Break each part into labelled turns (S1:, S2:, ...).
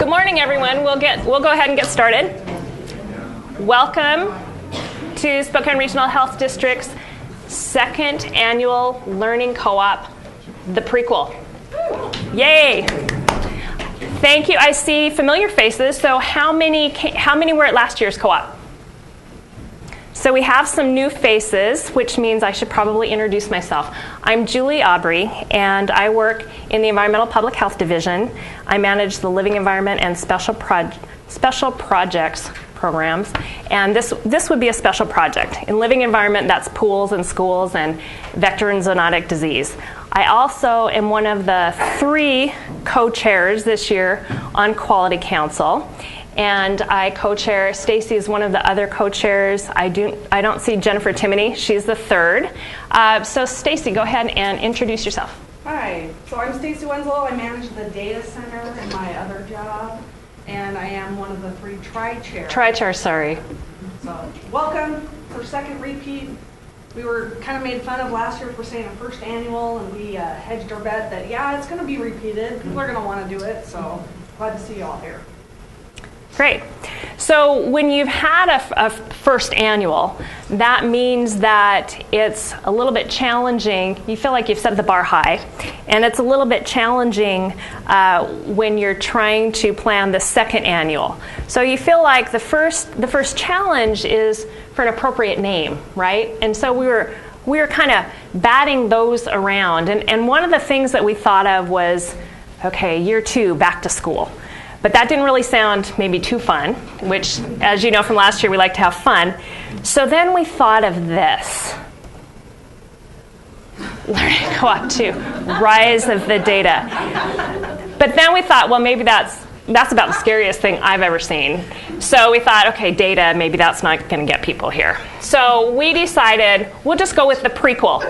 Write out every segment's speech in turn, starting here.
S1: Good morning, everyone. We'll go ahead and get started. Welcome to Spokane Regional Health District's second annual learning co-op, the Prequel. Yay! Thank you. I see familiar faces. So how many were at last year's co-op? So we have some new faces, which means I should probably introduce myself. I'm Julie Aubry, and I work in the Environmental Public Health Division. I manage the Living Environment and Special Projects programs, and this would be a special project. In Living Environment, that's pools and schools and vector and zoonotic disease. I also am one of the 3 co-chairs this year on Quality Council. And I co-chair. Stacy is one of the other co-chairs. I don't see Jennifer Timoney. She's the 3rd. So Stacy, go ahead and introduce yourself.
S2: Hi. So I'm Stacy Wenzel. I manage the data center in my other job, and I am one of the 3 tri-chairs.
S1: Tri-chair, sorry.
S2: So welcome for second repeat. We were kind of made fun of last year for saying a first annual, and we hedged our bet that yeah, it's going to be repeated. People are going to want to do it. So glad to see you all here.
S1: Great. So when you've had a first annual, that means that it's a little bit challenging. You feel like you've set the bar high, and it's a little bit challenging when you're trying to plan the second annual. So you feel like the first challenge is for an appropriate name, right? And so we were kind of batting those around. And one of the things that we thought of was, okay, year 2, back to school. But that didn't really sound maybe too fun, which, as you know from last year, we like to have fun. So then we thought of this. Learning Co-op 2, Rise of the Data. But then we thought, well, maybe that's about the scariest thing I've ever seen. So we thought, okay, data, maybe that's not going to get people here. So we decided we'll just go with the Prequel.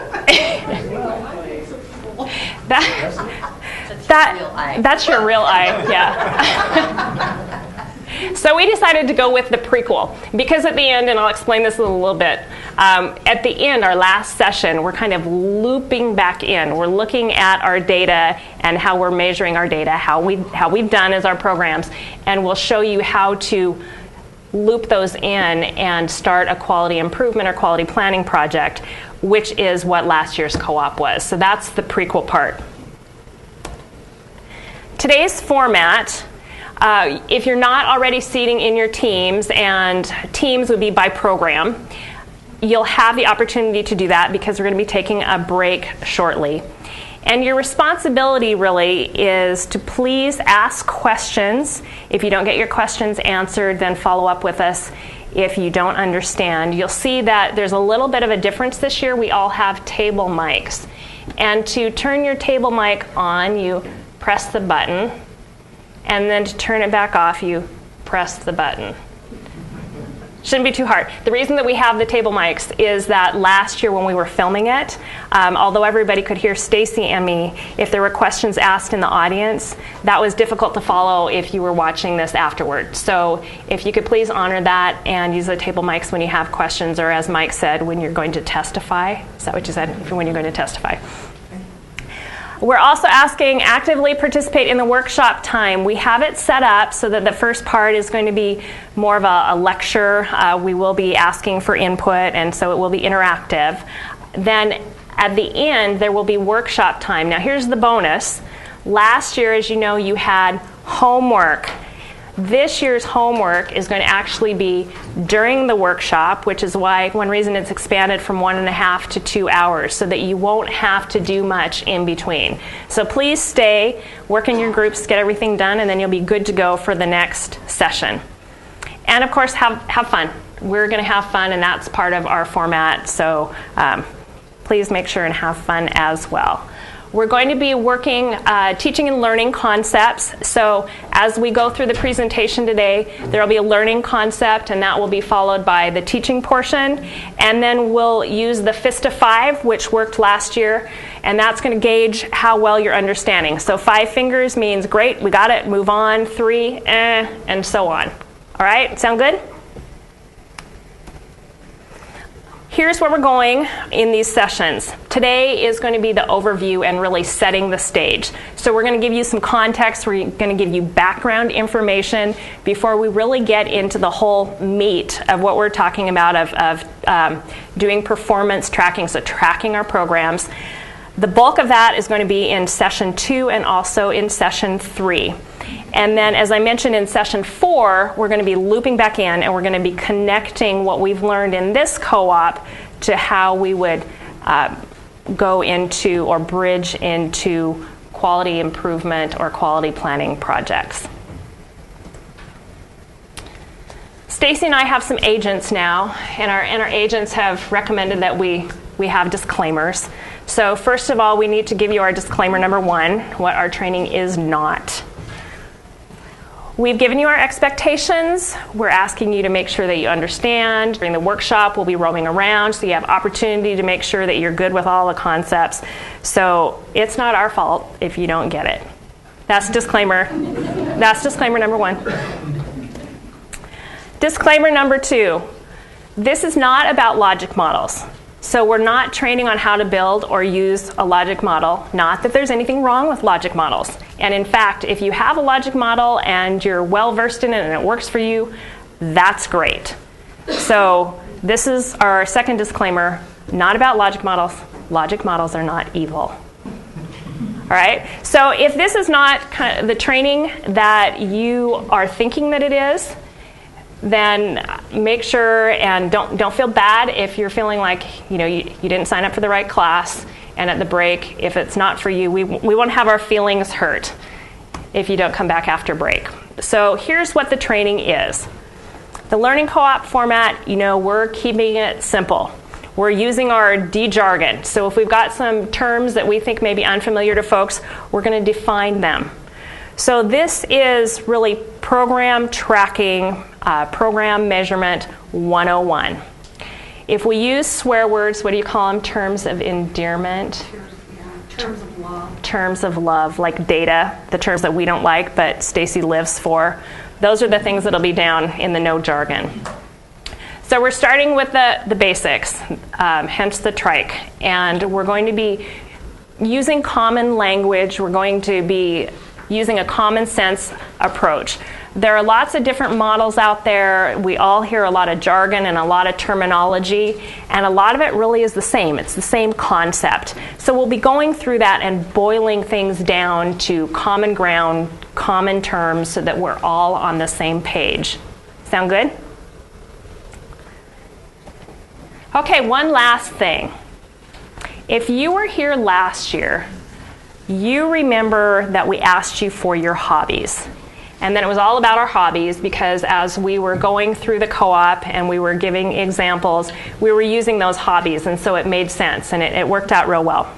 S1: That's your real eye, yeah. So we decided to go with the Prequel because at the end, and I'll explain this in a little bit, at the end, our last session, we're kind of looping back in. We're looking at our data and how we're measuring our data, how we've done as our programs, and we'll show you how to loop those in and start a quality improvement or quality planning project, which is what last year's co-op was. So that's the Prequel part. Today's format, if you're not already seating in your teams, and teams would be by program, you'll have the opportunity to do that because we're going to be taking a break shortly. And your responsibility really is to please ask questions. If you don't get your questions answered, then follow up with us if you don't understand. You'll see that there's a little bit of a difference this year. We all have table mics. And to turn your table mic on, you press the button, and then to turn it back off, you press the button. Shouldn't be too hard. The reason that we have the table mics is that last year when we were filming it, although everybody could hear Stacy and me, if there were questions asked in the audience, that was difficult to follow if you were watching this afterward. So if you could please honor that and use the table mics when you have questions, or as Mike said, when you're going to testify. Is that what you said? When you're going to testify. We're also asking actively participate in the workshop time. We have it set up so that the first part is going to be more of a lecture. We will be asking for input, and so it will be interactive. Then at the end, there will be workshop time. Now here's the bonus. Last year, as you know, you had homework. This year's homework is going to actually be during the workshop, which is why one reason it's expanded from 1.5 to 2 hours, so that you won't have to do much in between. So please stay, work in your groups, get everything done, and then you'll be good to go for the next session. And of course, have fun. We're going to have fun, and that's part of our format, so please make sure and have fun as well. We're going to be working, teaching and learning concepts. So as we go through the presentation today, there will be a learning concept, and that will be followed by the teaching portion. And then we'll use the FIST of 5, which worked last year, and that's going to gauge how well you're understanding. So 5 fingers means great, we got it, move on, 3, and so on. All right, sound good? here's where we're going in these sessions. Today is going to be the overview and really setting the stage. So we're going to give you some context. We're going to give you background information before we really get into the whole meat of what we're talking about of doing performance tracking, so tracking our programs. The bulk of that is going to be in session 2 and also in session 3. And then, as I mentioned, in session 4, we're going to be looping back in, and we're going to be connecting what we've learned in this co-op to how we would go into or bridge into quality improvement or quality planning projects. Stacy and I have some agents now, and our agents have recommended that we have disclaimers. So first of all, we need to give you our disclaimer number 1, what our training is not. We've given you our expectations. We're asking you to make sure that you understand. During the workshop, we'll be roaming around, so you have opportunity to make sure that you're good with all the concepts. So it's not our fault if you don't get it. That's disclaimer. That's disclaimer number 1. Disclaimer number 2. This is not about logic models. So we're not training on how to build or use a logic model. Not that there's anything wrong with logic models. And in fact, if you have a logic model and you're well versed in it and it works for you, that's great. So this is our second disclaimer, not about logic models. Logic models are not evil. All right? So if this is not kind of the training that you are thinking that it is, then make sure and don't feel bad if you're feeling like you didn't sign up for the right class, and at the break, if it's not for you, we won't have our feelings hurt if you don't come back after break. So here's what the training is. The learning co-op format, we're keeping it simple. We're using our D jargon. So if we've got some terms that we think may be unfamiliar to folks, we're going to define them. So this is really program tracking, program measurement 101. If we use swear words, what do you call them? Terms of endearment?
S2: Terms of love.
S1: Terms of love, like data, the terms that we don't like, but Stacy lives for. Those are the things that'll be down in the no jargon. So we're starting with the basics, hence the trike. And we're going to be using common language. We're going to be using a common sense approach. There are lots of different models out there. We all hear a lot of jargon and a lot of terminology, and a lot of it really is the same. It's the same concept. So we'll be going through that and boiling things down to common ground, common terms, so that we're all on the same page. Sound good? Okay, one last thing. If you were here last year, you remember that we asked you for your hobbies. And then it was all about our hobbies, because as we were going through the co-op and we were giving examples, we were using those hobbies, and so it made sense, and it worked out real well.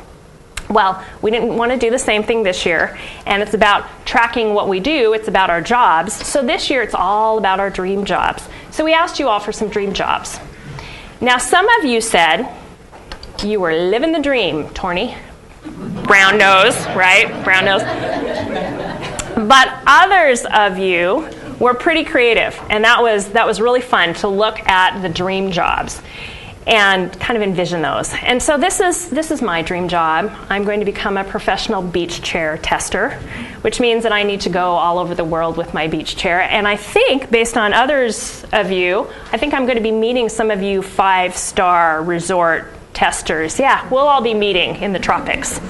S1: Well, we didn't want to do the same thing this year, and it's about tracking what we do. It's about our jobs. So this year it's all about our dream jobs. So we asked you all for some dream jobs. Now, some of you said you were living the dream, Torny. Brown nose, right? Brown nose. But others of you were pretty creative, and that was really fun to look at the dream jobs and kind of envision those. And so this is my dream job. I'm going to become a professional beach chair tester, which means that I need to go all over the world with my beach chair. And I think, based on others of you, I think I'm going to be meeting some of you 5-star resort testers. Yeah, we'll all be meeting in the tropics.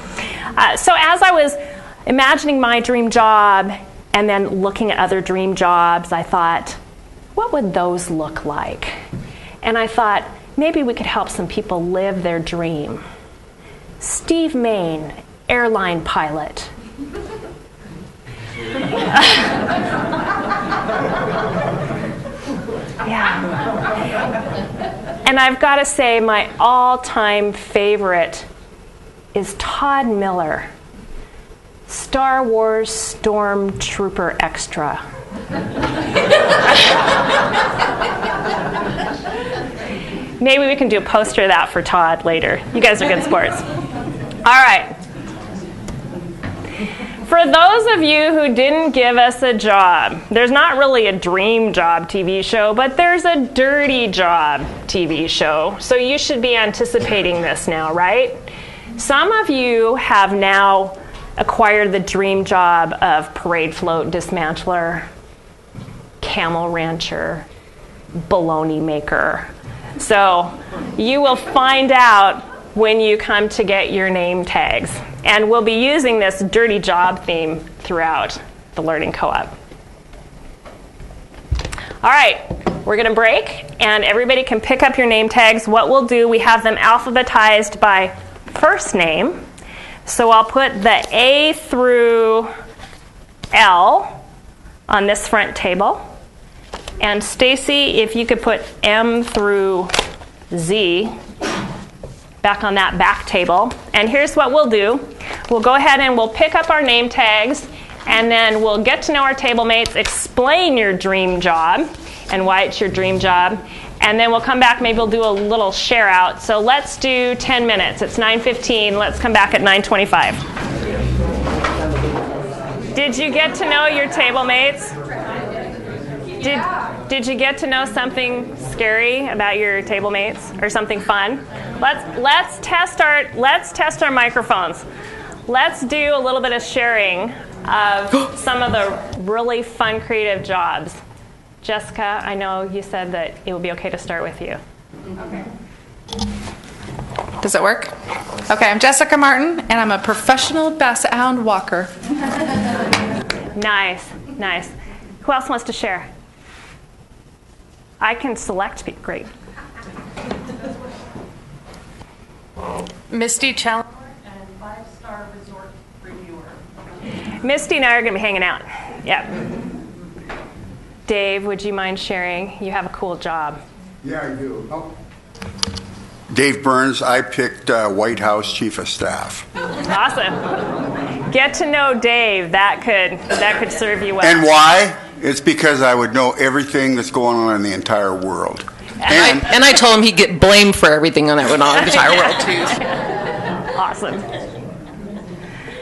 S1: So as I was imagining my dream job and then looking at other dream jobs, I thought, what would those look like? And I thought, maybe we could help some people live their dream. Steve Main, airline pilot. Yeah. And I've got to say, my all-time favorite is Todd Miller, Star Wars Stormtrooper Extra. Maybe we can do a poster of that for Todd later. You guys are good sports. All right. For those of you who didn't give us a job, there's not really a dream job TV show, but there's a dirty job TV show. So you should be anticipating this now, right? Some of you have now acquired the dream job of parade float dismantler, camel rancher, bologna maker. So you will find out when you come to get your name tags. And we'll be using this dirty job theme throughout the Learning Co-op. All right, we're going to break, and everybody can pick up your name tags. What we'll do, we have them alphabetized by first name. So I'll put the A through L on this front table. And Stacy, if you could put M through Z back on that back table. And here's what we'll do. We'll go ahead and we'll pick up our name tags, and then we'll get to know our table mates, explain your dream job and why it's your dream job. And then we'll come back, maybe we'll do a little share out. So let's do 10 minutes. It's 9:15. Let's come back at 9:25. Did you get to know your table mates? Did you get to know something scary about your table mates or something fun? Let's test our microphones. Let's do a little bit of sharing of some of the really fun creative jobs. Jessica, I know you said that it would be okay to start with you.
S3: Okay. Does it work? Okay, I'm Jessica Martin, and I'm a professional basset hound walker.
S1: Nice. Who else wants to share? I can select people. Great.
S3: Misty Challenger.
S4: And 5-star resort reviewer.
S1: Misty and I are going to be hanging out. Yep. Dave, would you mind sharing? You have a cool job.
S5: Yeah, I do. Oh. Dave Burns, I picked White House Chief of Staff.
S1: Awesome. Get to know Dave. That could serve you well.
S5: And why? It's because I would know everything that's going on in the entire world.
S6: And I told him he'd get blamed for everything that went on in the entire world, too.
S1: Awesome.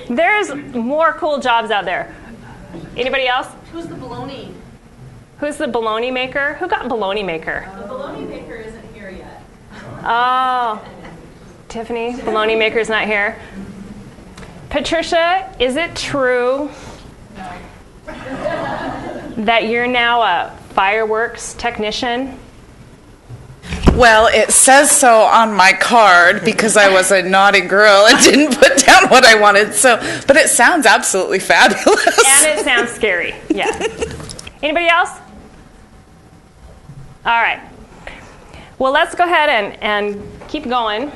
S1: There's more cool jobs out there. Anybody else?
S4: Who's the bologna?
S1: Who's the bologna maker? Who got bologna maker?
S4: The bologna maker isn't here yet.
S1: Oh, Tiffany, bologna maker's not here. Patricia, is it true that you're now a fireworks technician?
S7: Well, it says so on my card because I was a naughty girl and didn't put down what I wanted. But it sounds absolutely fabulous.
S1: And it sounds scary. Yeah. Anybody else? All right. Well, let's go ahead and keep going.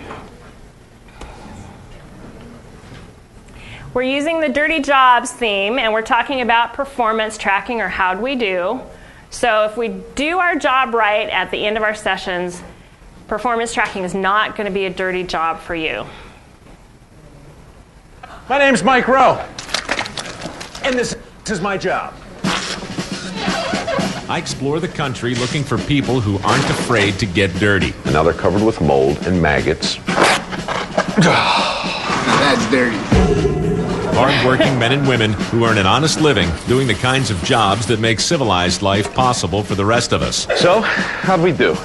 S1: We're using the Dirty Jobs theme, and we're talking about performance tracking, or how'd we do. So if we do our job right at the end of our sessions, performance tracking is not going to be a dirty job for you.
S8: My name's Mike Rowe, and this is my job.
S9: I explore the country looking for people who aren't afraid to get dirty.
S10: And now they're covered with mold and maggots.
S5: That's dirty.
S9: Hard-working men and women who earn an honest living doing the kinds of jobs that make civilized life possible for the rest of us.
S10: So, how'd we do?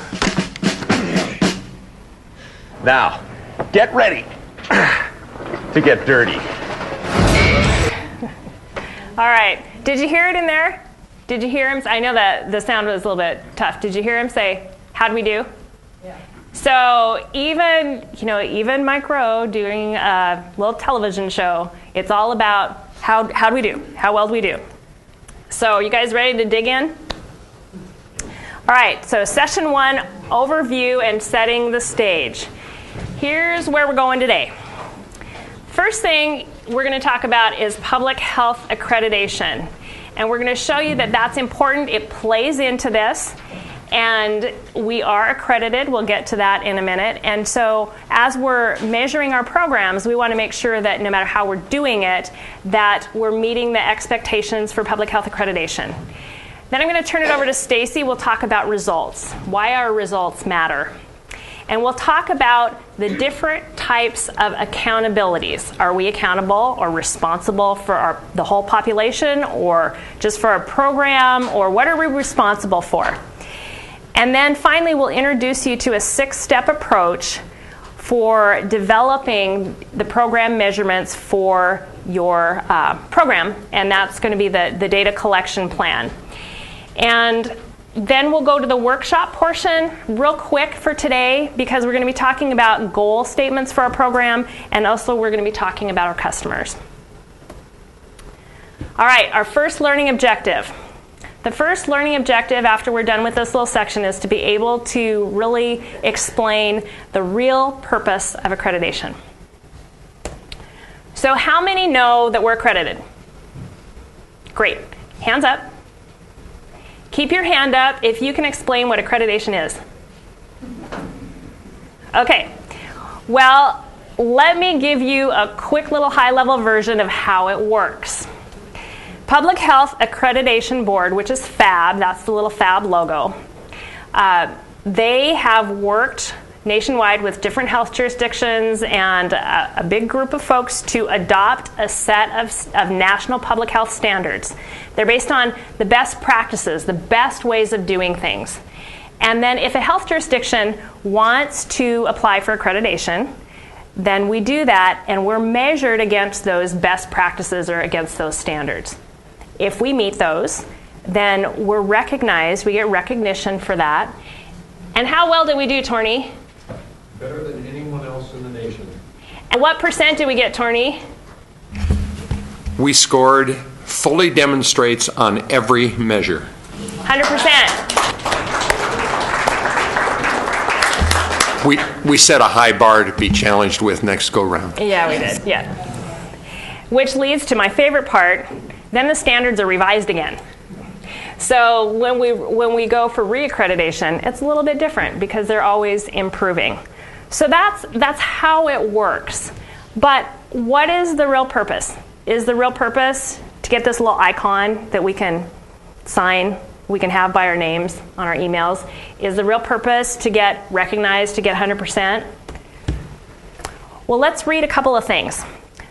S10: Now, get ready to get dirty.
S1: All right. Did you hear it in there? Did you hear him? I know that the sound was a little bit tough. Did you hear him say, how'd we do? Yeah. So even Mike Rowe doing a little television show, it's all about how'd we do? How well do we do? So you guys ready to dig in? All right, so session 1, overview and setting the stage. Here's where we're going today. First thing we're going to talk about is public health accreditation. And we're going to show you that that's important. It plays into this. And we are accredited. We'll get to that in a minute. And so as we're measuring our programs, we want to make sure that no matter how we're doing it, that we're meeting the expectations for public health accreditation. Then I'm going to turn it over to Stacy. We'll talk about results, why our results matter. And we'll talk about the different types of accountabilities. Are we accountable or responsible for the whole population, or just for a program, or what are we responsible for? And then finally, we'll introduce you to a 6-step approach for developing the program measurements for your program, and that's going to be the data collection plan. And then we'll go to the workshop portion real quick for today, because we're going to be talking about goal statements for our program, and also we're going to be talking about our customers. All right, our first learning objective. The first learning objective after we're done with this little section is to be able to really explain the real purpose of accreditation. So how many know that we're accredited? Great. Hands up. Keep your hand up if you can explain what accreditation is. Okay. Well, let me give you a quick little high-level version of how it works. Public Health Accreditation Board, which is FAB, that's the little FAB logo, they have worked nationwide with different health jurisdictions and a big group of folks to adopt a set of national public health standards. They're based on the best practices, the best ways of doing things. And then if a health jurisdiction wants to apply for accreditation, then we do that, and we're measured against those best practices or against those standards. If we meet those, then we're recognized, we get recognition for that. And how well did we do, Torney?
S11: Better than anyone else in the nation.
S1: And what percent did we get, Torney?
S11: We scored fully demonstrates on every measure.
S1: 100%.
S11: We set a high bar to be challenged with next go round.
S1: Yeah, we did. Yeah. Which leads to my favorite part. Then the standards are revised again. So when we go for reaccreditation, it's a little bit different because they're always improving. So that's how it works. But what is the real purpose? Is the real purpose to get this little icon that we can sign, we can have by our names on our emails? Is the real purpose to get recognized, to get 100%? Well, let's read a couple of things.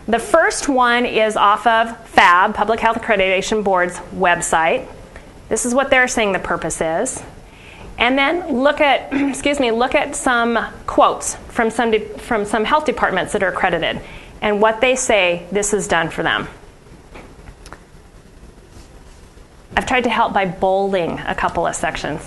S1: The first one is off of FAB, Public Health Accreditation Board's website. This is what they're saying the purpose is. And then look at, look at some quotes from some health departments that are accredited and what they say this has done for them. I've tried to help by bolding a couple of sections.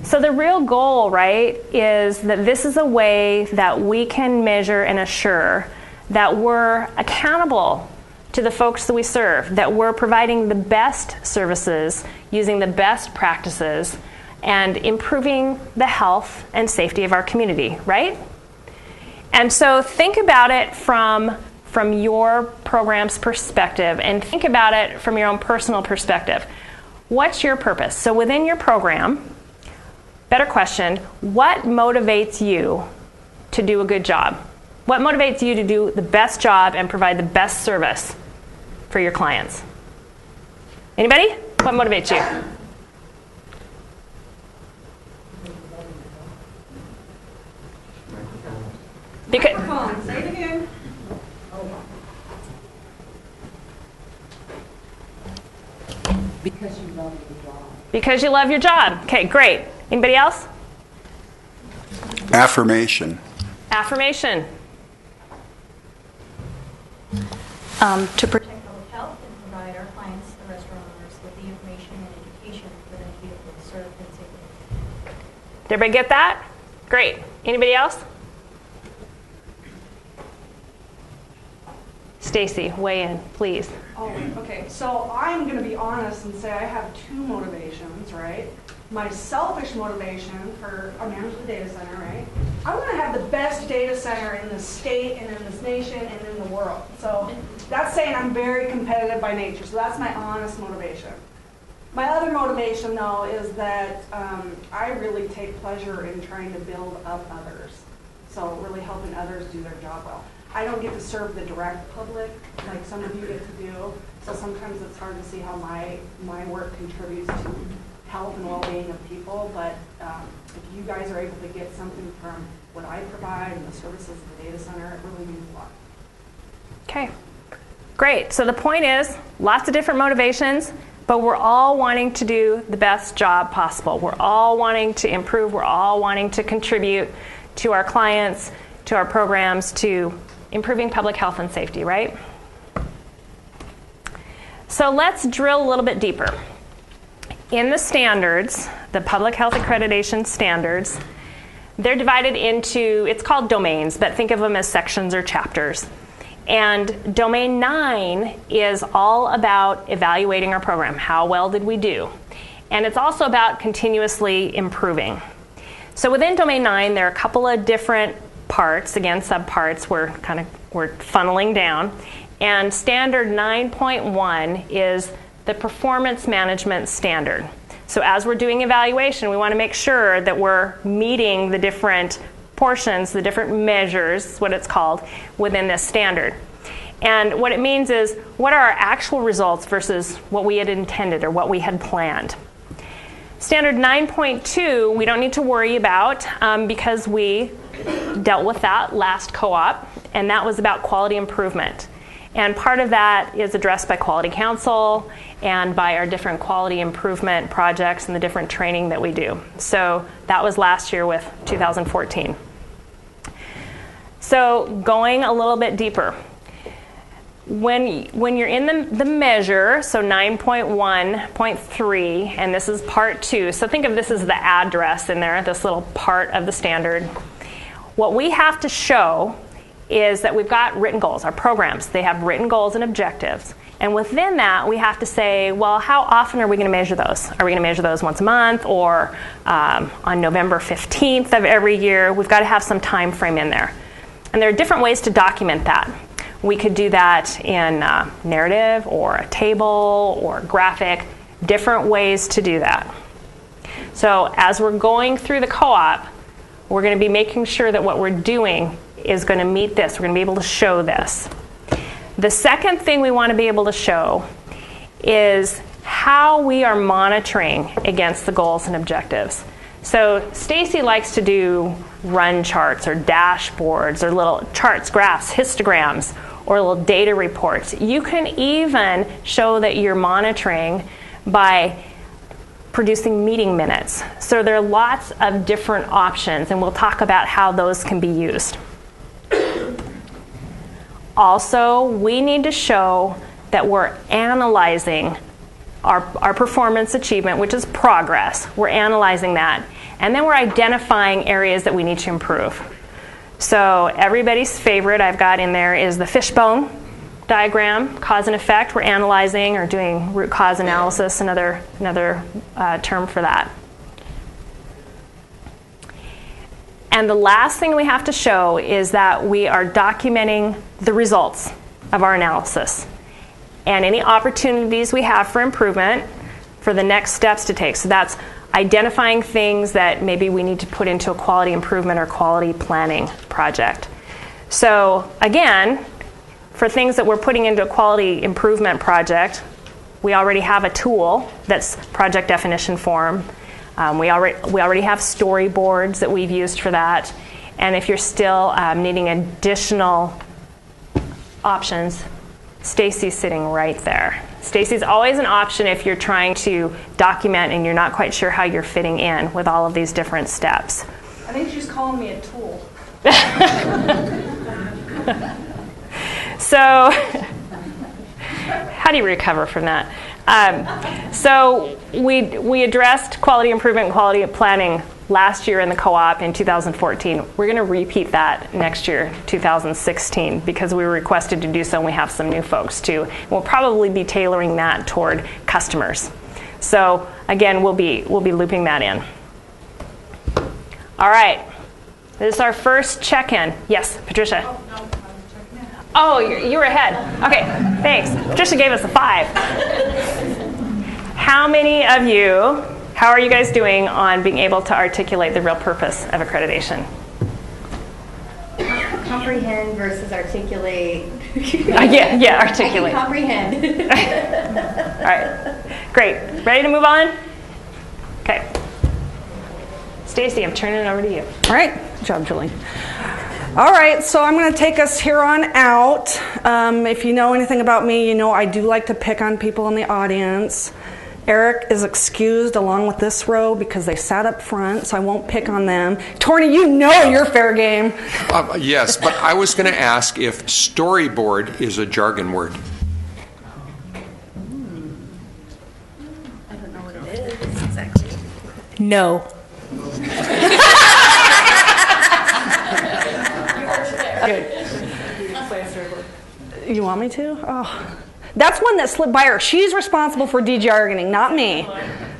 S1: So the real goal, right, is that this is a way that we can measure and assure that we're accountable to the folks that we serve, that we're providing the best services, using the best practices, and improving the health and safety of our community, right? And so think about it from your program's perspective, and think about it from your own personal perspective. What's your purpose? So within your program, better question, what motivates you to do a good job? What motivates you to do the best job and provide the best service for your clients? Anybody? What motivates you?
S2: Microphone. Say it again.
S12: Because you love your job.
S1: Because you love your job. Okay, great. Anybody else?
S5: Affirmation.
S1: Affirmation.
S12: To protect
S4: Public health and provide our clients, the restaurant owners, with the information and education for them to be able to serve and safely.
S1: Did everybody get that? Great. Anybody else? Stacy, weigh in, please.
S2: Oh, okay. So I'm going to be honest and say I have two motivations, right? My selfish motivation for I manage the data center, right? I want to have the best data center in the state and in this nation and in the world. So that's saying I'm very competitive by nature. So that's my honest motivation. My other motivation, though, is that I really take pleasure in trying to build up others. So really helping others do their job well. I don't get to serve the direct public like some of you get to do. So sometimes it's hard to see how my work contributes to health and well-being of people, but if you guys are able to get something from what I provide and the services of the data center, it really means a lot.
S1: Okay, great. So the point is, lots of different motivations, but we're all wanting to do the best job possible. We're all wanting to improve. We're all wanting to contribute to our clients, to our programs, to improving public health and safety, right? So let's drill a little bit deeper. In the standards, the public health accreditation standards, they're divided into, it's called domains, but think of them as sections or chapters. And domain 9 is all about evaluating our program. How well did we do? And it's also about continuously improving. So within domain 9, there are a couple of different parts, again, subparts we're funneling down. And standard 9.1 is the performance management standard. So as we're doing evaluation, we want to make sure that we're meeting the different portions, the different measures, what it's called, within this standard. And what it means is, what are our actual results versus what we had intended or what we had planned? Standard 9.2, we don't need to worry about because we dealt with that last co-op, and that was about quality improvement. And part of that is addressed by Quality Council and by our different quality improvement projects and the different training that we do. So that was last year with 2014. So going a little bit deeper. When you're in the measure, so 9.1.3, and this is part 2. So think of this as the address in there, this little part of the standard. What we have to show is that we've got written goals. Our programs, they have written goals and objectives. And within that, we have to say, well, how often are we going to measure those? Are we going to measure those once a month or on November 15th of every year? We've got to have some time frame in there. And there are different ways to document that. We could do that in narrative or a table or graphic, different ways to do that. So as we're going through the co-op, we're going to be making sure that what we're doing is going to meet this. We're going to be able to show this. The second thing we want to be able to show is how we are monitoring against the goals and objectives. So Stacy likes to do run charts or dashboards or little charts, graphs, histograms, or little data reports. You can even show that you're monitoring by producing meeting minutes. So there are lots of different options, and we'll talk about how those can be used. Also, we need to show that we're analyzing our performance achievement, which is progress. We're analyzing that. And then we're identifying areas that we need to improve. So everybody's favorite I've got in there is the fishbone diagram, cause and effect. We're analyzing or doing root cause analysis, another term for that. And the last thing we have to show is that we are documenting the results of our analysis and any opportunities we have for improvement for the next steps to take. So that's identifying things that maybe we need to put into a quality improvement or quality planning project. So again, for things that we're putting into a quality improvement project, we already have a tool that's project definition form. We already have storyboards that we've used for that. And if you're still needing additional options, Stacy's sitting right there. Stacy's always an option if you're trying to document and you're not quite sure how you're fitting in with all of these different steps.
S2: I think she's calling me a tool.
S1: So how do you recover from that? So we addressed quality improvement and quality planning last year in the co-op in 2014. We're going to repeat that next year, 2016, because we were requested to do so, and we have some new folks too. We'll probably be tailoring that toward customers. So again, we'll be looping that in. All right, this is our first check-in. Yes, Patricia.
S2: Oh, no, I was checking in.
S1: Oh, you were ahead. Okay, thanks. Patricia gave us a 5. How many of you, how are you guys doing on being able to articulate the real purpose of accreditation?
S4: Comprehend versus articulate.
S1: Yeah, articulate.
S4: I can comprehend.
S1: All right, great. Ready to move on? Okay. Stacy, I'm turning it over to you.
S2: All right. Good job, Julie. All right, so I'm going to take us here on out. If you know anything about me, you know I do like to pick on people in the audience. Eric is excused along with this row because they sat up front, so I won't pick on them. Torny, you know you're fair game.
S11: Yes, but I was going to ask if storyboard is a jargon word.
S12: I don't know what it is exactly.
S1: No.
S2: You want me to? Oh. That's one that slipped by her. She's responsible for de-jargoning, not me.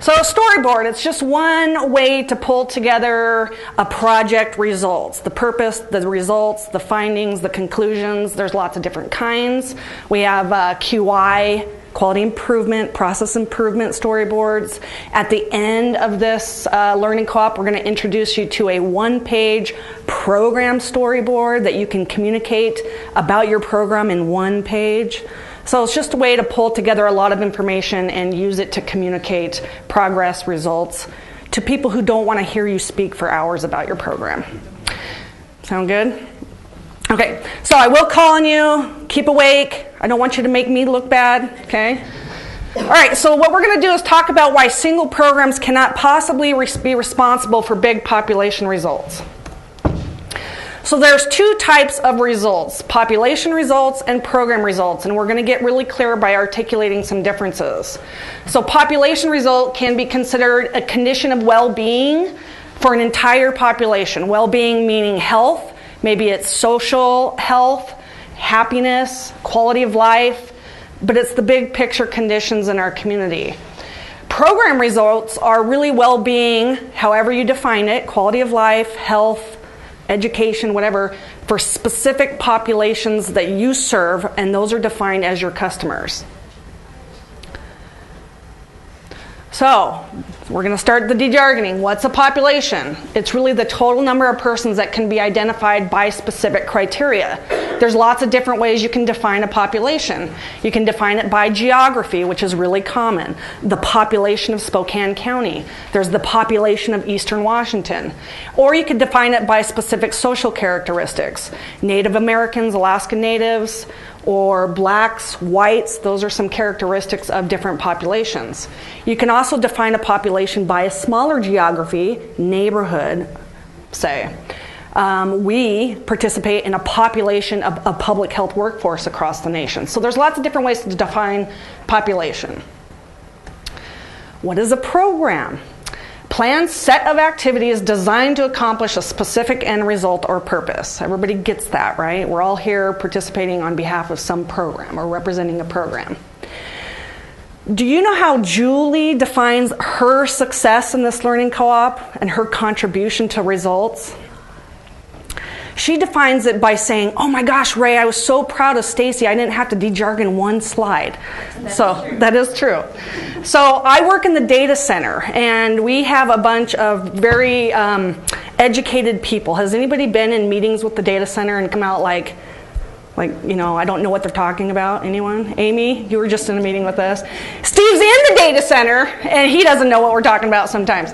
S2: So storyboard, it's just one way to pull together a project results. The purpose, the results, the findings, the conclusions. There's lots of different kinds. We have QI, quality improvement, process improvement storyboards. At the end of this learning co-op, we're going to introduce you to a one-page program storyboard that you can communicate about your program in one page. So it's just a way to pull together a lot of information and use it to communicate progress, results to people who don't want to hear you speak for hours about your program. Sound good? Okay, so I will call on you. Keep awake. I don't want you to make me look bad, okay? All right, so what we're going to do is talk about why single programs cannot possibly be responsible for big population results. So there's two types of results, population results and program results, and we're going to get really clear by articulating some differences. So population result can be considered a condition of well-being for an entire population. Well-being meaning health, maybe it's social health, happiness, quality of life, but it's the big picture conditions in our community. Program results are really well-being, however you define it, quality of life, health, education, whatever, for specific populations that you serve, and those are defined as your customers. So, we're going to start the de-jargoning. What's a population? It's really the total number of persons that can be identified by specific criteria. There's lots of different ways you can define a population. You can define it by geography, which is really common. The population of Spokane County. There's the population of Eastern Washington. Or you could define it by specific social characteristics. Native Americans, Alaska Natives, or blacks, whites, those are some characteristics of different populations. You can also define a population by a smaller geography, neighborhood, say. We participate in a population of a public health workforce across the nation. So there's lots of different ways to define population. What is a program? Planned set of activities designed to accomplish a specific end result or purpose. Everybody gets that, right? We're all here participating on behalf of some program or representing a program. Do you know how Julie defines her success in this learning co-op and her contribution to results? She defines it by saying, oh my gosh, Ray, I was so proud of Stacy, I didn't have to de-jargon one slide. That is true. So I work in the data center, and we have a bunch of very educated people. Has anybody been in meetings with the data center and come out like, you know, I don't know what they're talking about? Anyone? Amy, you were just in a meeting with us. Steve's in the data center, and he doesn't know what we're talking about sometimes.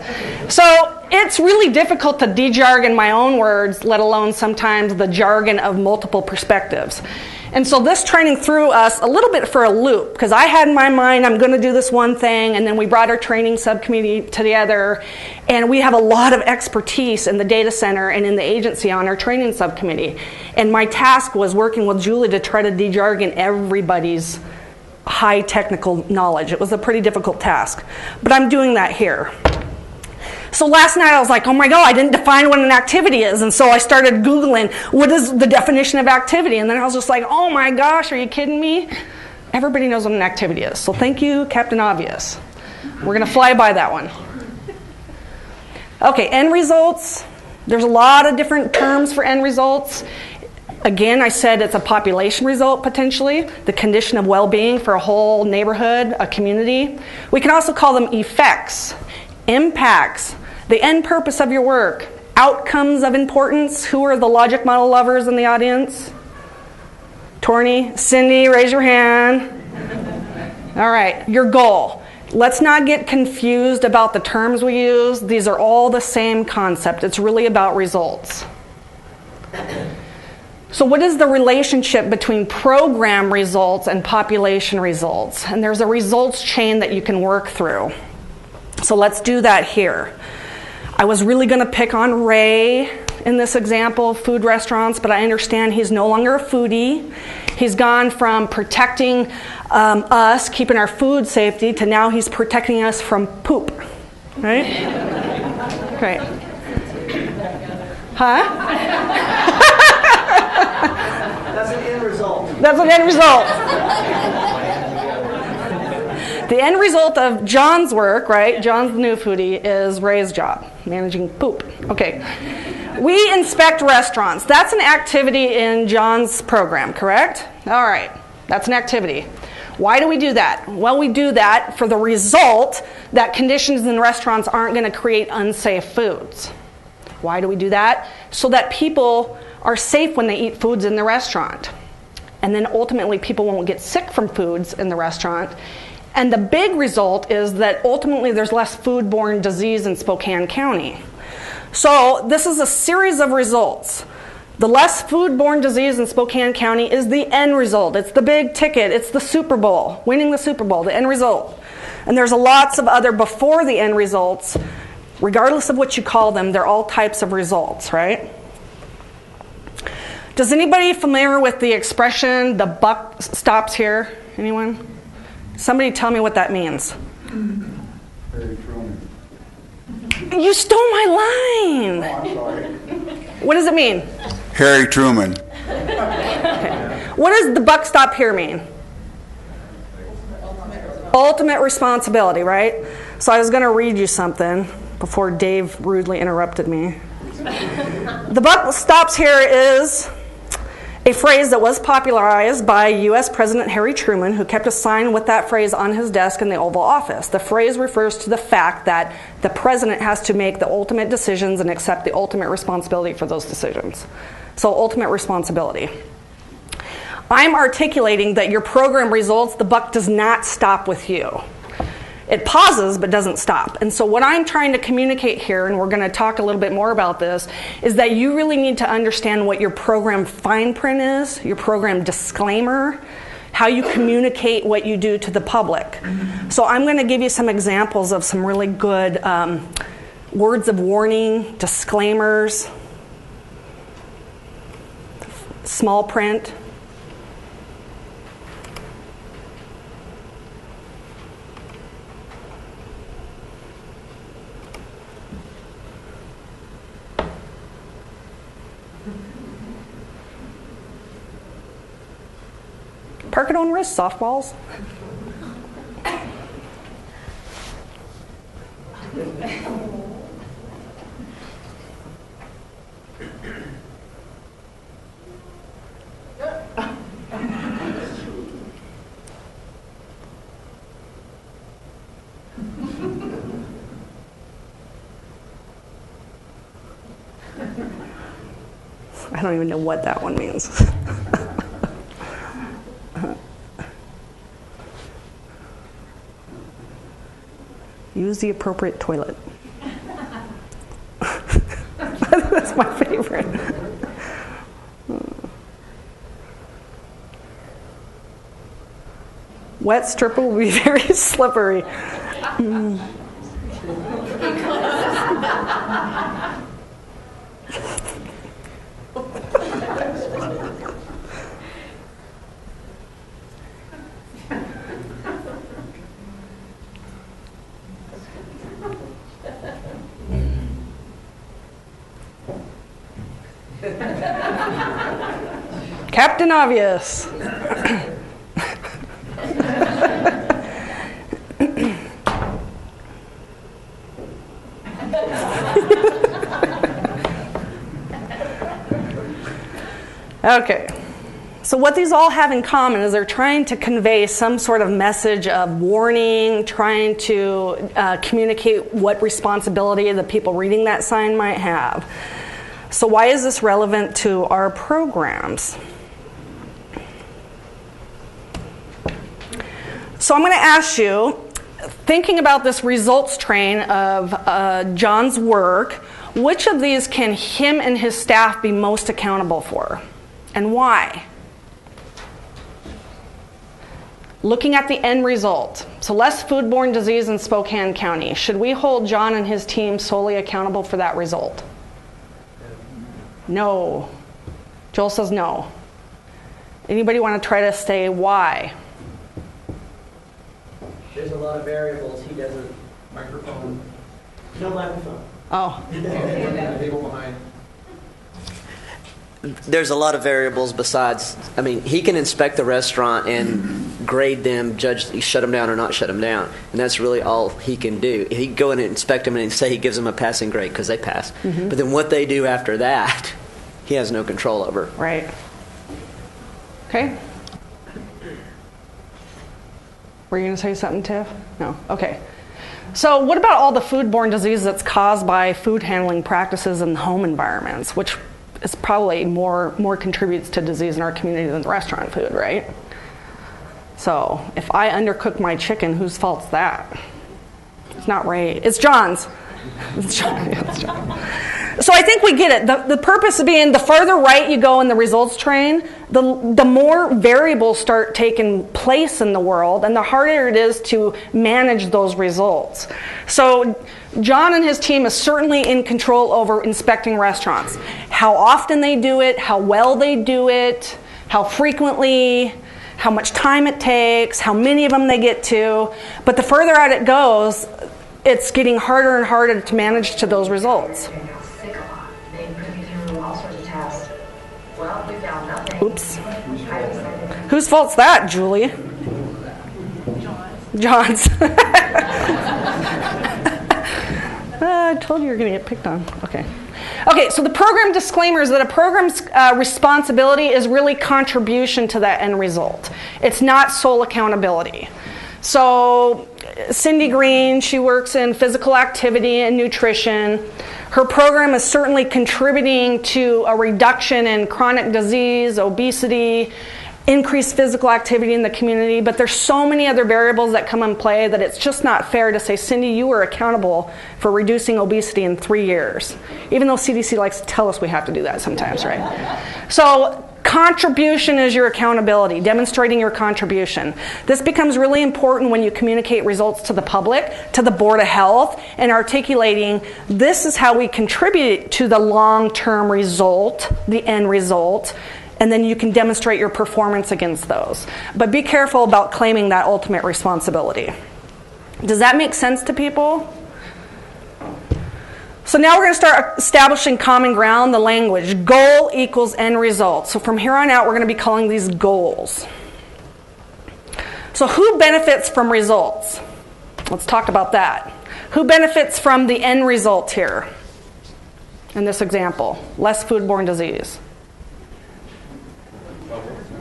S2: So it's really difficult to de-jargon my own words, let alone sometimes the jargon of multiple perspectives. And so this training threw us a little bit for a loop, because I had in my mind, I'm going to do this one thing, and then we brought our training subcommittee together, and we have a lot of expertise in the data center and in the agency on our training subcommittee. And my task was working with Julie to try to de-jargon everybody's high technical knowledge. It was a pretty difficult task, but I'm doing that here. So last night I was like, oh my God, I didn't define what an activity is. And so I started Googling, what is the definition of activity? And then I was just like, oh my gosh, are you kidding me? Everybody knows what an activity is. So thank you, Captain Obvious. We're going to fly by that one. Okay, end results. There's a lot of different terms for end results. Again, I said it's a population result, potentially, the condition of well-being for a whole neighborhood, a community. We can also call them effects, impacts, the end purpose of your work, outcomes of importance. Who are the logic model lovers in the audience? Torny, Cindy, raise your hand. All right, your goal. Let's not get confused about the terms we use. These are all the same concept. It's really about results. So what is the relationship between program results and population results? And there's a results chain that you can work through. So let's do that here. I was really going to pick on Ray in this example, food restaurants, but I understand he's no longer a foodie. He's gone from protecting us, keeping our food safety, to now he's protecting us from poop, right? Great. Huh?
S13: That's an end result.
S2: That's an end result. The end result of John's work, right? John's the new foodie, is Ray's job, managing poop. Okay. We inspect restaurants. That's an activity in John's program, correct? All right. That's an activity. Why do we do that? Well, we do that for the result that conditions in restaurants aren't going to create unsafe foods. Why do we do that? So that people are safe when they eat foods in the restaurant. And then ultimately people won't get sick from foods in the restaurant. And the big result is that ultimately there's less foodborne disease in Spokane County. So this is a series of results. The less foodborne disease in Spokane County is the end result. It's the big ticket. It's the Super Bowl, winning the Super Bowl, the end result. And there's lots of other before the end results. Regardless of what you call them, they're all types of results, right? Does anybody familiar with the expression, the buck stops here? Anyone? Somebody tell me what that means. You stole my line.
S5: Oh, I'm sorry.
S2: What does it mean?
S5: Harry Truman.
S2: Okay. What does the buck stop here mean? Ultimate responsibility, right? So I was going to read you something before Dave rudely interrupted me. The buck stops here is a phrase that was popularized by U.S. President Harry Truman, who kept a sign with that phrase on his desk in the Oval Office. The phrase refers to the fact that the president has to make the ultimate decisions and accept the ultimate responsibility for those decisions. So ultimate responsibility. I'm articulating that your program results, the buck does not stop with you. It pauses but doesn't stop. And so what I'm trying to communicate here, and we're going to talk a little bit more about this, is that you really need to understand what your program fine print is, your program disclaimer, how you communicate what you do to the public. So I'm going to give you some examples of some really good words of warning, disclaimers, small print. Park it on wrist, softballs. I don't even know what that one means. Use the appropriate toilet. That's my favorite. Wet strip will be very slippery. Captain Obvious. Okay, so what these all have in common is they're trying to convey some sort of message of warning, trying to communicate what responsibility the people reading that sign might have. So why is this relevant to our programs? So I'm going to ask you, thinking about this results train of John's work, which of these can him and his staff be most accountable for, and why? Looking at the end result, so less foodborne disease in Spokane County. Should we hold John and his team solely accountable for that result? No. Joel says no. Anybody want to try to say why?
S13: There's a lot of variables. He doesn't. Microphone. No microphone.
S2: Oh.
S13: People behind. There's a lot of variables besides, I mean, he can inspect the restaurant and grade them, judge, shut them down or not shut them down. And that's really all he can do. He can go in and inspect them and say he gives them a passing grade because they pass. Mm-hmm. But then what they do after that, he has no control over.
S2: Right. Okay. Were you going to say something, Tiff? No. Okay. So what about all the foodborne disease that's caused by food handling practices in home environments, which is probably more contributes to disease in our community than restaurant food, right? So if I undercook my chicken, whose fault's that? It's not Ray. It's John's. It's John. It's John. So I think we get it. The purpose of being the farther right you go in the results train, the more variables start taking place in the world, and the harder it is to manage those results. So John and his team is certainly in control over inspecting restaurants. How often they do it, how well they do it, how frequently, how much time it takes, how many of them they get to. But the further out it goes, it's getting harder and harder to manage to those results. Oops. Whose fault's that, Julie? John's. I told you were going to get picked on. Okay. Okay, so the program disclaimer is that a program's responsibility is really contribution to that end result. It's not sole accountability. So Cindy Green, she works in physical activity and nutrition. Her program is certainly contributing to a reduction in chronic disease, obesity, increased physical activity in the community, but there's so many other variables that come in play that it's just not fair to say, Cindy, you were accountable for reducing obesity in 3 years, even though CDC likes to tell us we have to do that sometimes, right? So contribution is your accountability, demonstrating your contribution. This becomes really important when you communicate results to the public, to the Board of Health, and articulating this is how we contribute to the long-term result, the end result, and then you can demonstrate your performance against those. But be careful about claiming that ultimate responsibility. Does that make sense to people? So now we're going to start establishing common ground, the language. Goal equals end result. So from here on out, we're going to be calling these goals. So who benefits from results? Let's talk about that. Who benefits from the end result here? In this example, less foodborne disease.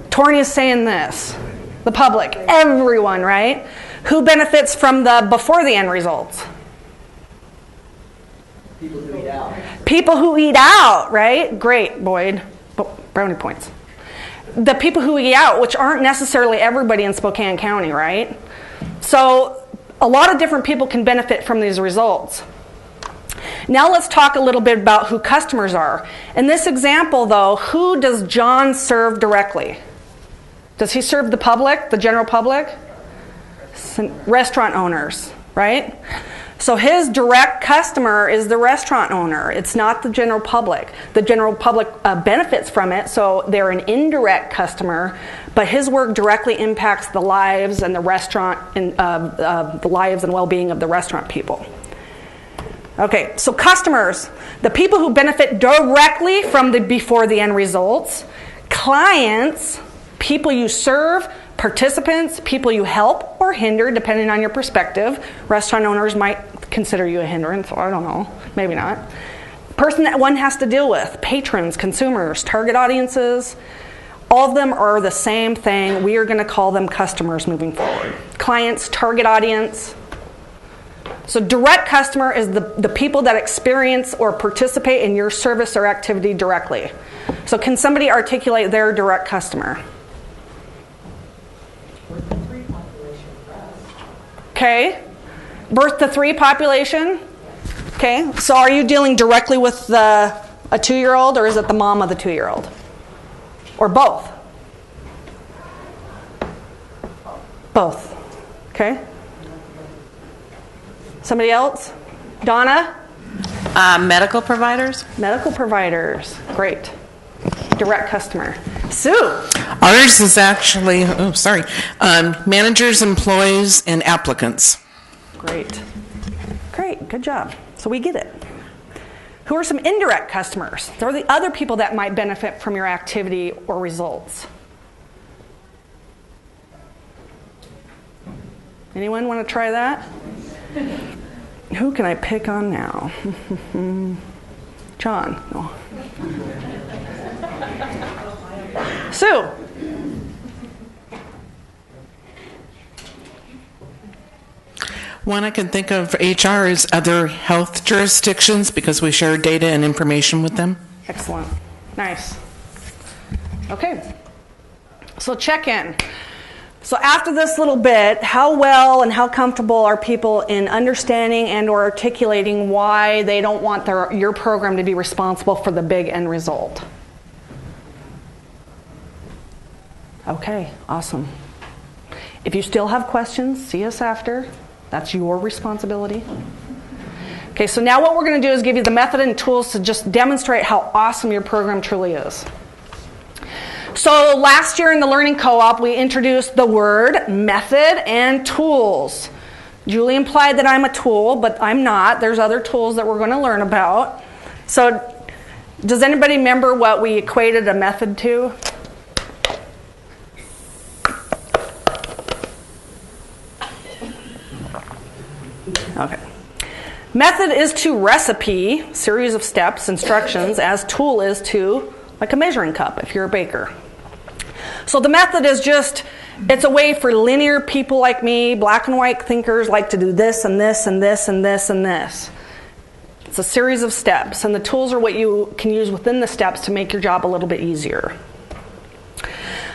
S2: Torny is saying this. The public, everyone, right? Who benefits from the before the end results?
S13: People who eat out.
S2: People who eat out, right? Great, Boyd. Brownie points. The people who eat out, which aren't necessarily everybody in Spokane County, right? So a lot of different people can benefit from these results. Now let's talk a little bit about who customers are. In this example, though, who does John serve directly? Does he serve the public, the general public? Restaurant owners, right? So his direct customer is the restaurant owner. It's not the general public. The general public benefits from it, so they're an indirect customer, but his work directly impacts the lives and the restaurant and the lives and well-being of the restaurant people. Okay, so customers, the people who benefit directly from the before the end results, clients, people you serve, participants, people you help or hinder, depending on your perspective. Restaurant owners might consider you a hindrance, or I don't know, maybe not. Person that one has to deal with, patrons, consumers, target audiences, all of them are the same thing. We are going to call them customers moving forward. Clients, target audience. So direct customer is the people that experience or participate in your service or activity directly. So can somebody articulate their direct customer? Okay. Birth to 3 population. Okay. So are you dealing directly with a 2-year-old, or is it the mom of the 2-year-old? Or both? Both. Okay. Somebody else? Donna?
S6: Medical providers.
S2: Medical providers. Great. Direct customer. Sue?
S6: Ours is actually, managers, employees, and applicants.
S2: Great. Great. Good job. So we get it. Who are some indirect customers? They're the other people that might benefit from your activity or results. Anyone want to try that? Who can I pick on now? John. No. Sue.
S6: One I can think of for HR is other health jurisdictions because we share data and information with them.
S2: Excellent. Nice. Okay. So check in. So after this little bit, how well and how comfortable are people in understanding and or articulating why they don't want your program to be responsible for the big end result? Okay, awesome. If you still have questions, see us after. That's your responsibility. Okay, so now what we're going to do is give you the method and tools to just demonstrate how awesome your program truly is. So last year in the Learning Co-op, we introduced the word method and tools. Julie implied that I'm a tool, but I'm not. There's other tools that we're going to learn about. So does anybody remember what we equated a method to? Okay. Method is to recipe, series of steps, instructions, as tool is to like a measuring cup if you're a baker. So the method is just, it's a way for linear people like me, black and white thinkers like to do this and this and this and this and this. It's a series of steps, and the tools are what you can use within the steps to make your job a little bit easier.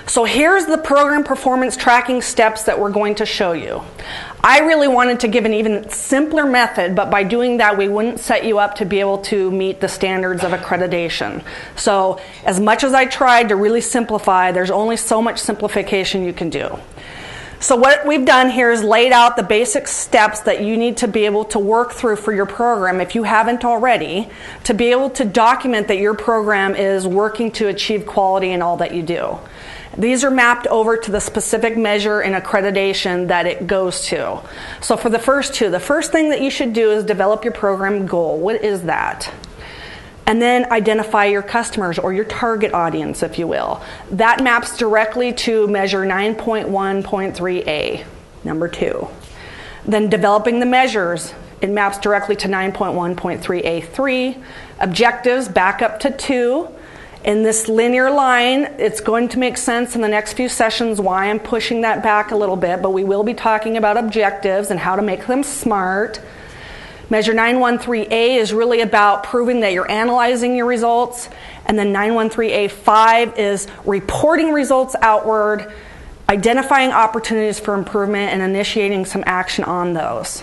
S2: So here's the program performance tracking steps that we're going to show you. I really wanted to give an even simpler method, but by doing that, we wouldn't set you up to be able to meet the standards of accreditation. So as much as I tried to really simplify, there's only so much simplification you can do. So what we've done here is laid out the basic steps that you need to be able to work through for your program, if you haven't already, to be able to document that your program is working to achieve quality in all that you do. These are mapped over to the specific measure and accreditation that it goes to. So for the first two, the first thing that you should do is develop your program goal. What is that? And then identify your customers or your target audience, if you will. That maps directly to measure 9.1.3a, number 2. Then developing the measures, it maps directly to 9.1.3a3. Objectives back up to 2. In this linear line, it's going to make sense in the next few sessions why I'm pushing that back a little bit, but we will be talking about objectives and how to make them smart. Measure 913A is really about proving that you're analyzing your results, and then 913A5 is reporting results outward, identifying opportunities for improvement, and initiating some action on those.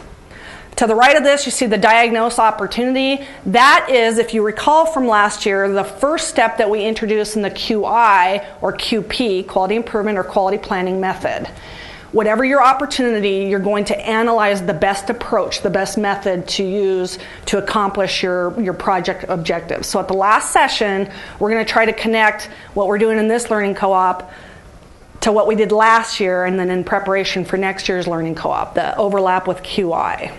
S2: To the right of this, you see the diagnose opportunity. That is, if you recall from last year, the first step that we introduced in the QI or QP, quality improvement or quality planning method. Whatever your opportunity, you're going to analyze the best approach, the best method to use to accomplish your project objectives. So at the last session, we're going to try to connect what we're doing in this learning co-op to what we did last year, and then in preparation for next year's learning co-op, the overlap with QI.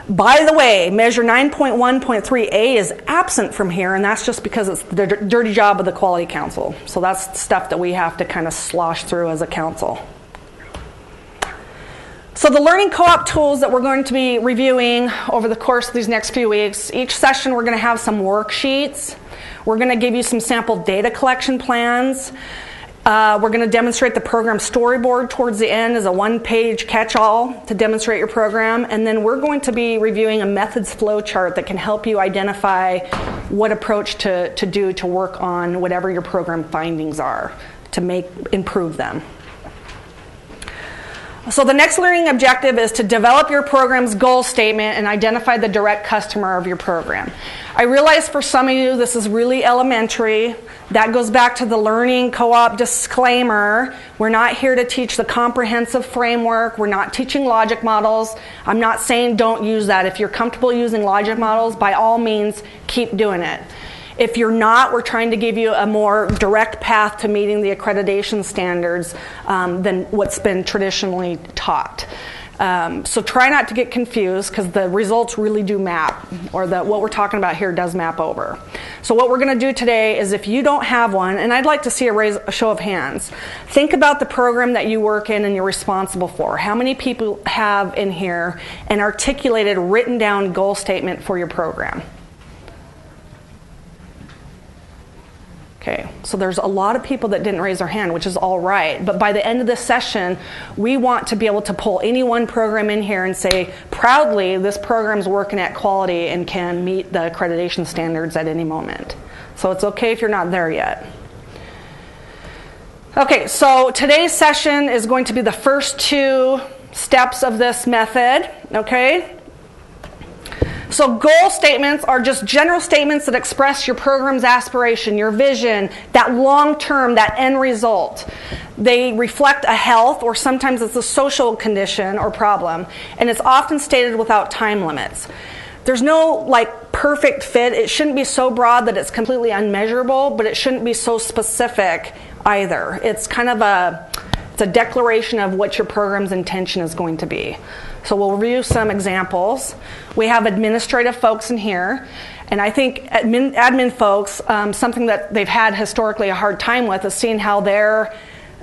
S2: By the way, measure 9.1.3a is absent from here, and that's just because it's the dirty job of the Quality Council. So that's stuff that we have to kind of slosh through as a council. So the learning co-op tools that we're going to be reviewing over the course of these next few weeks, each session we're going to have some worksheets. We're going to give you some sample data collection plans. We're going to demonstrate the program storyboard towards the end as a one-page catch-all to demonstrate your program. And then we're going to be reviewing a methods flow chart that can help you identify what approach to do to work on whatever your program findings are to improve them. So the next learning objective is to develop your program's goal statement and identify the direct customer of your program. I realize for some of you this is really elementary. That goes back to the learning co-op disclaimer. We're not here to teach the comprehensive framework. We're not teaching logic models. I'm not saying don't use that. If you're comfortable using logic models, by all means, keep doing it. If you're not, we're trying to give you a more direct path to meeting the accreditation standards than what's been traditionally taught. So try not to get confused because the results really do map, or what we're talking about here does map over. So what we're going to do today is, if you don't have one, and I'd like to see a show of hands, think about the program that you work in and you're responsible for. How many people have in here an articulated, written down goal statement for your program? Okay, so there's a lot of people that didn't raise their hand, which is all right. But by the end of this session, we want to be able to pull any one program in here and say, proudly, this program's working at quality and can meet the accreditation standards at any moment. So it's okay if you're not there yet. Okay, so today's session is going to be the first 2 steps of this method, okay? So goal statements are just general statements that express your program's aspiration, your vision, that long-term, that end result. They reflect a health, or sometimes it's a social condition or problem, and it's often stated without time limits. There's no perfect fit. It shouldn't be so broad that it's completely unmeasurable, but it shouldn't be so specific either. It's kind of a declaration of what your program's intention is going to be. So we'll review some examples. We have administrative folks in here, and I think admin folks, something that they've had historically a hard time with is seeing how their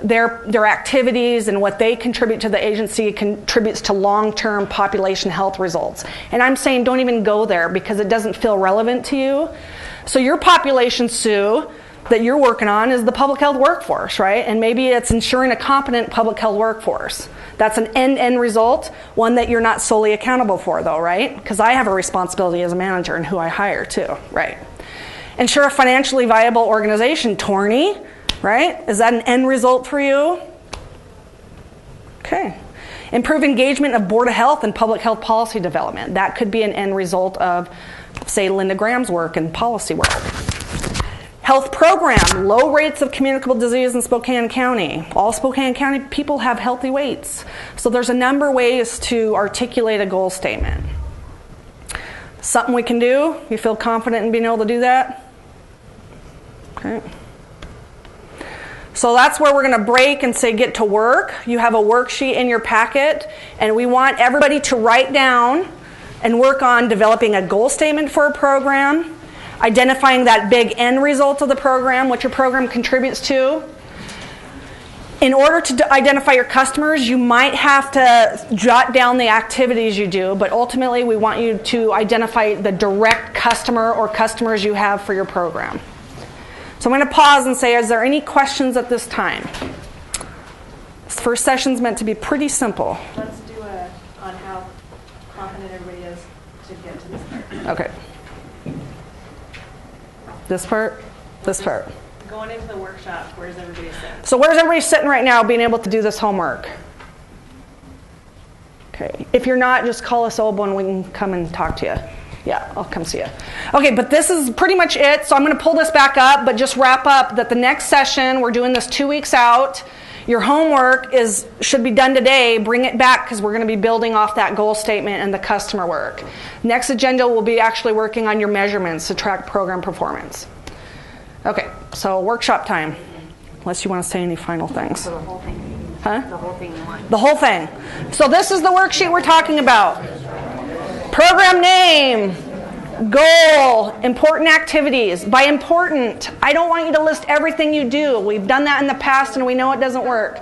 S2: activities and what they contribute to the agency contributes to long-term population health results. And I'm saying don't even go there because it doesn't feel relevant to you. So your population, Sue, that you're working on is the public health workforce, right? And maybe it's ensuring a competent public health workforce. That's an end result, one that you're not solely accountable for, though, right? Because I have a responsibility as a manager in who I hire, too, right? Ensure a financially viable organization, Torney, right? Is that an end result for you? Okay. Improve engagement of Board of Health and public health policy development. That could be an end result of, say, Linda Graham's work in policy world. Health program, low rates of communicable disease in Spokane County. All Spokane County people have healthy weights. So there's a number of ways to articulate a goal statement. Something we can do? You feel confident in being able to do that? Okay. So that's where we're going to break and say get to work. You have a worksheet in your packet, and we want everybody to write down and work on developing a goal statement for a program, identifying that big end result of the program, what your program contributes to. In order to identify your customers, you might have to jot down the activities you do, but ultimately we want you to identify the direct customer or customers you have for your program. So I'm going to pause and say, is there any questions at this time? This first session's meant to be pretty simple.
S12: Let's do on how confident everybody is to get to this part.
S2: Okay. This part? This part.
S12: Going into the workshop, where's everybody sitting?
S2: So where's everybody sitting right now being able to do this homework? Okay. If you're not, just call us over and we can come and talk to you. Yeah, I'll come see you. Okay, but this is pretty much it. So I'm going to pull this back up, but just wrap up that the next session, we're doing this 2 weeks out. Your homework should be done today. Bring it back because we're going to be building off that goal statement and the customer work. Next agenda, we'll be actually working on your measurements to track program performance. Okay, so workshop time. Unless you want to say any final things.
S12: So the whole thing.
S2: Huh?
S12: The whole thing you want.
S2: The whole thing. So this is the worksheet we're talking about. Program name, goal, important activities. By important, I don't want you to list everything you do. We've done that in the past and we know it doesn't work.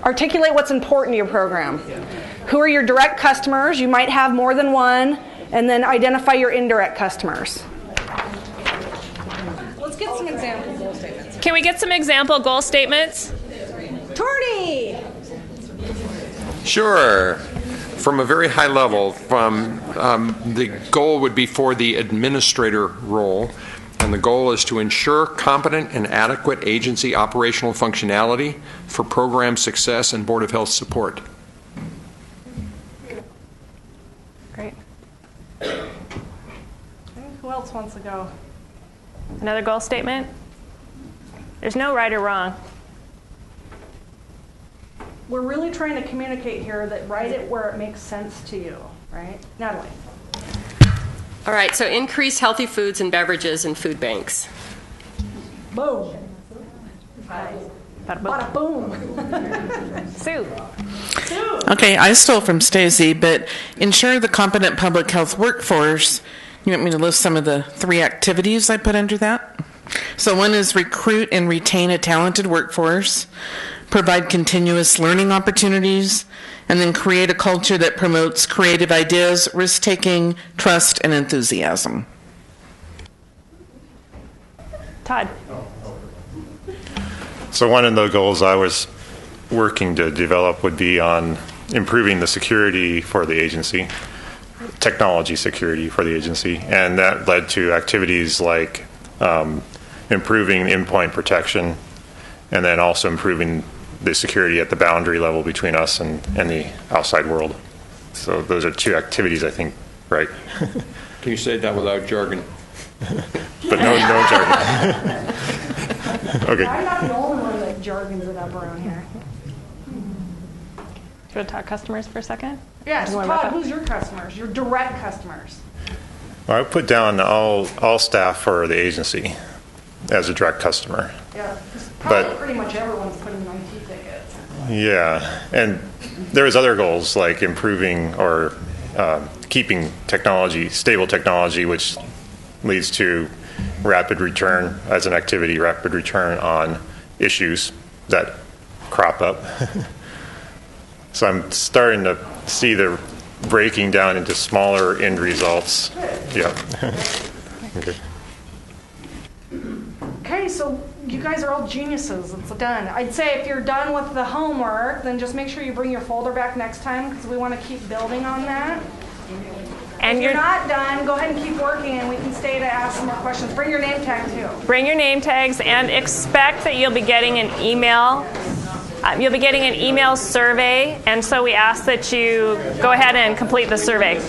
S2: Articulate what's important to your program. Who are your direct customers? You might have more than one. And then identify your indirect customers. Let's get some example goal statements.
S1: Can we get some example goal statements?
S2: Torney!
S11: Sure. From a very high level, the goal would be for the administrator role, and the goal is to ensure competent and adequate agency operational functionality for program success and Board of Health support.
S1: Great.
S2: Who else wants to go?
S1: Another goal statement? There's no right or wrong.
S2: We're really trying to communicate here that write it where it makes sense to you, right? Natalie.
S14: All right, so increase healthy foods and beverages in food banks.
S2: Boom. Bada boom.
S1: Sue.
S6: Okay, I stole from Stacey, but ensure the competent public health workforce. You want me to list some of the 3 activities I put under that? So one is recruit and retain a talented workforce, provide continuous learning opportunities, and then create a culture that promotes creative ideas, risk-taking, trust, and enthusiasm.
S1: Todd.
S15: So one of the goals I was working to develop would be on improving the security for the agency, technology security for the agency, and that led to activities like improving endpoint protection, and then also improving the security at the boundary level between us and the outside world. So those are 2 activities, I think, right?
S11: Can you say that without jargon?
S15: But no jargon. Okay.
S2: I'm not the only one that jargons it up around here.
S1: Do you want to talk customers for a second?
S2: Yeah, so Todd, who's your customers? Your direct customers.
S15: Well, I put down all staff for the agency as a direct customer.
S2: Yeah, probably pretty much everyone's putting in IT tickets.
S15: Yeah, and there's other goals like improving or keeping technology, stable technology, which leads to rapid return as an activity, rapid return on issues that crop up. So I'm starting to see the breaking down into smaller end results. Yeah. Okay.
S2: Okay, so you guys are all geniuses. It's done. I'd say if you're done with the homework, then just make sure you bring your folder back next time because we want to keep building on that. And if you're not done, go ahead and keep working and we can stay to ask some more questions. Bring your name tag too.
S1: Bring your name tags and expect that you'll be getting an email. You'll be getting an email survey, and so we ask that you go ahead and complete the survey.